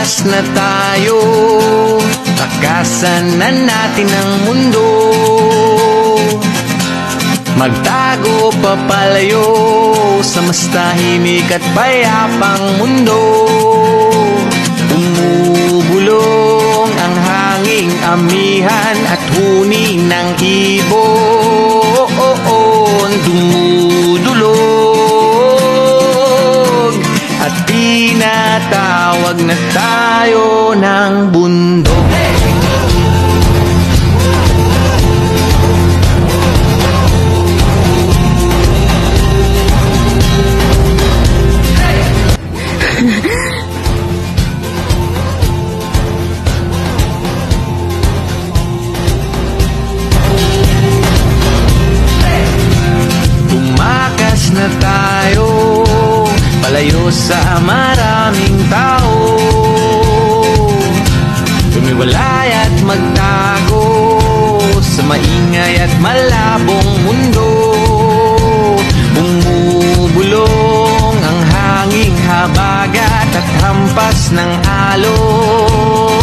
Lumakas na tayo, takasan na natin ang mundo. Magtago papalayo sa mas tahimik at payapang mundo. Bumubulong ang hanging amihan at huni ng ibon. Dumudulog at tinatawag na tayo ng bundok. Tumakas na tayo, palayo sa maraming tao. Tumiwalay at magtago sa maingay at malabong mundo. Bumubulong ang hanging habagat at hampas ng alon.